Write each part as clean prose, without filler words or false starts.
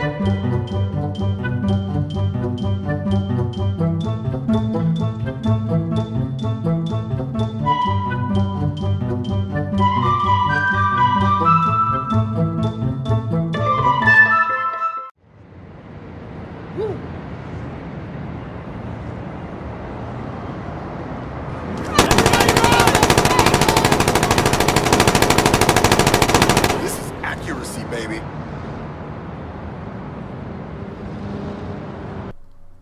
This is accuracy, baby.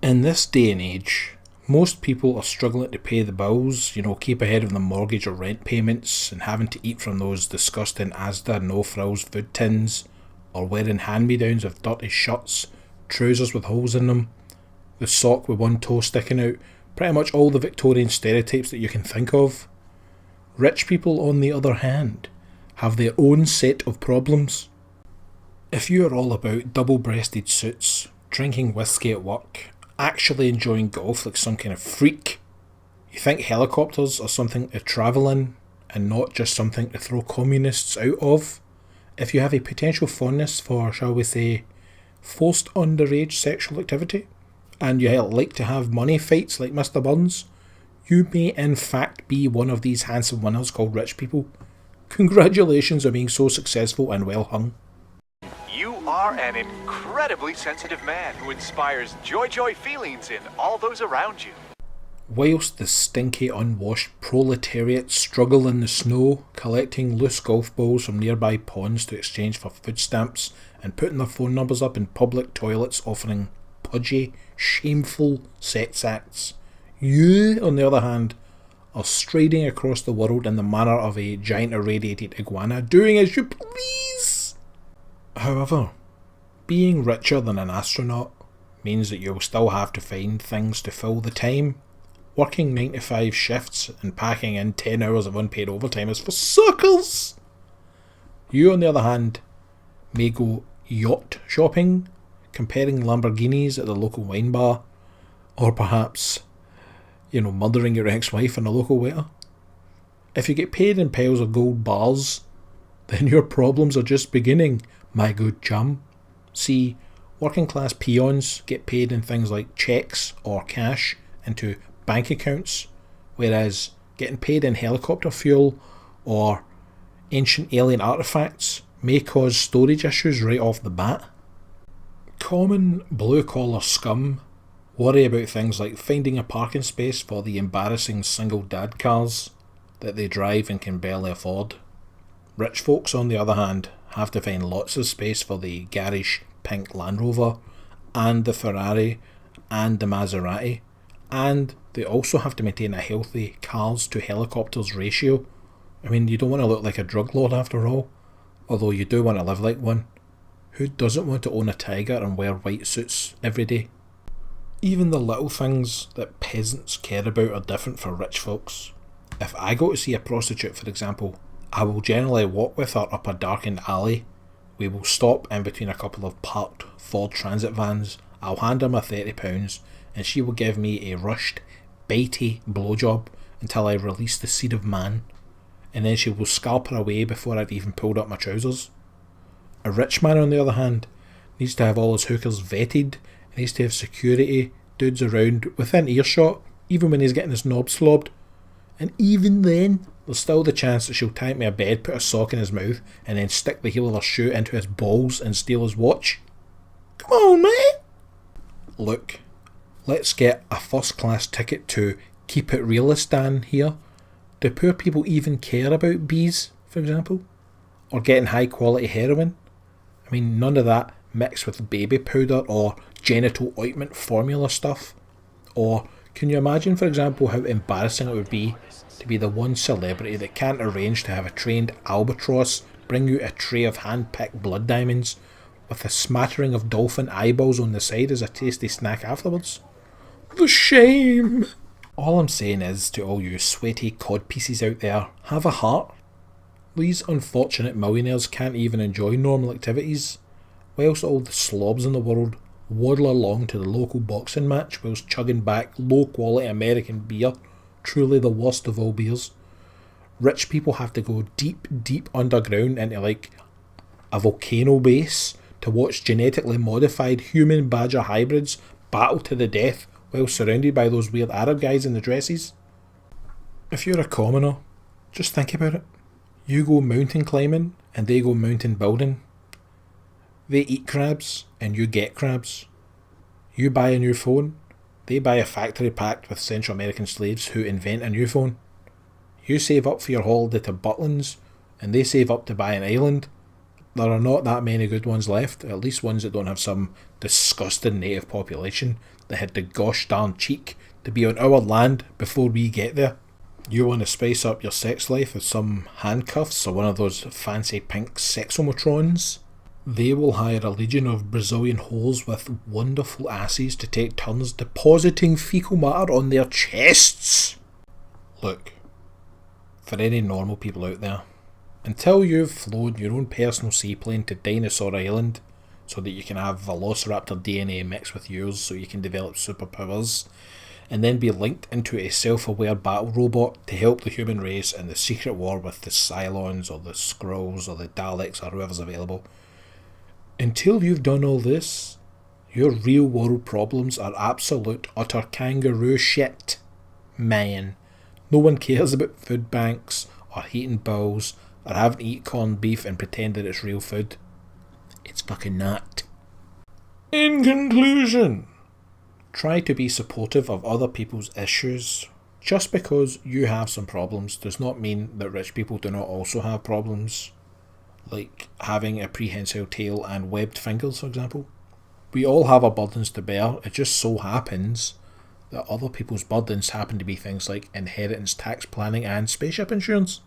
In this day and age, most people are struggling to pay the bills, keep ahead of the mortgage or rent payments, and having to eat from those disgusting Asda no frills food tins, or wearing hand-me-downs of dirty shirts, trousers with holes in them, the sock with one toe sticking out, pretty much all the Victorian stereotypes that you can think of. Rich people, on the other hand, have their own set of problems. If you are all about double-breasted suits, drinking whiskey at work, actually enjoying golf like some kind of freak, you think helicopters are something to travel in and not just something to throw communists out of, if you have a potential fondness for, shall we say, forced underage sexual activity, and you like to have money fights like Mr. Burns, you may in fact be one of these handsome winners called rich people. Congratulations on being so successful and well hung. You are an incredibly sensitive man who inspires joy feelings in all those around you. Whilst the stinky, unwashed proletariat struggle in the snow, collecting loose golf balls from nearby ponds to exchange for food stamps and putting their phone numbers up in public toilets offering pudgy, shameful sex acts, you, on the other hand, are striding across the world in the manner of a giant irradiated iguana, doing as you please. However, being richer than an astronaut means that you'll still have to find things to fill the time. Working 9 to 5 shifts and packing in 10 hours of unpaid overtime is for suckers! You, on the other hand, may go yacht shopping, comparing Lamborghinis at the local wine bar, or perhaps, murdering your ex-wife in a local waiter. If you get paid in piles of gold bars, then your problems are just beginning, my good chum. See, working class peons get paid in things like cheques or cash into bank accounts, whereas getting paid in helicopter fuel or ancient alien artefacts may cause storage issues right off the bat. Common blue-collar scum worry about things like finding a parking space for the embarrassing single dad cars that they drive and can barely afford. Rich folks, on the other hand, have to find lots of space for the garish pink Land Rover and the Ferrari and the Maserati, and they also have to maintain a healthy cars to helicopters ratio. I mean, you don't want to look like a drug lord after all, although you do want to live like one. Who doesn't want to own a tiger and wear white suits every day? Even the little things that peasants care about are different for rich folks. If I go to see a prostitute, for example, I will generally walk with her up a darkened alley. We will stop in between a couple of parked Ford Transit vans. I'll hand her my £30 and she will give me a rushed, bitey blowjob until I release the seed of man, and then she will scalp her away before I've even pulled up my trousers. A rich man, on the other hand, needs to have all his hookers vetted, and needs to have security dudes around within earshot, even when he's getting his knob slobbed. And even then, there's still the chance that she'll tie me a bed, put a sock in his mouth, and then stick the heel of her shoe into his balls and steal his watch. Come on, mate! Look, let's get a first class ticket to Keep It Realistan here. Do poor people even care about bees, for example? Or getting high quality heroin? I mean, none of that mixed with baby powder or genital ointment formula stuff. Or can you imagine, for example, how embarrassing it would be to be the one celebrity that can't arrange to have a trained albatross bring you a tray of hand-picked blood diamonds with a smattering of dolphin eyeballs on the side as a tasty snack afterwards? The shame! All I'm saying is, to all you sweaty codpieces out there, have a heart. These unfortunate millionaires can't even enjoy normal activities, whilst all the slobs in the world waddle along to the local boxing match whilst chugging back low quality American beer, truly the worst of all beers. Rich people have to go deep underground into like a volcano base to watch genetically modified human badger hybrids battle to the death while surrounded by those weird Arab guys in the dresses? If you're a commoner, just think about it. You go mountain climbing and they go mountain building. They eat crabs and you get crabs. You buy a new phone, they buy a factory packed with Central American slaves who invent a new phone. You save up for your holiday to Butlins and they save up to buy an island. There are not that many good ones left, at least ones that don't have some disgusting native population that had the gosh darn cheek to be on our land before we get there. You want to spice up your sex life with some handcuffs or one of those fancy pink sexomotrons? They will hire a legion of Brazilian hoes with wonderful asses to take turns depositing fecal matter on their chests. Look, for any normal people out there, until you've flown your own personal seaplane to Dinosaur Island so that you can have Velociraptor DNA mixed with yours so you can develop superpowers, and then be linked into a self-aware battle robot to help the human race in the secret war with the Cylons or the Skrulls or the Daleks or whoever's available. Until you've done all this, your real world problems are absolute utter kangaroo shit, man. No one cares about food banks or heating bowls or having to eat corned beef and pretend that it's real food. It's fucking not. In conclusion, try to be supportive of other people's issues. Just because you have some problems does not mean that rich people do not also have problems. Like having a prehensile tail and webbed fingers, for example. We all have our burdens to bear. It just so happens that other people's burdens happen to be things like inheritance tax planning and spaceship insurance.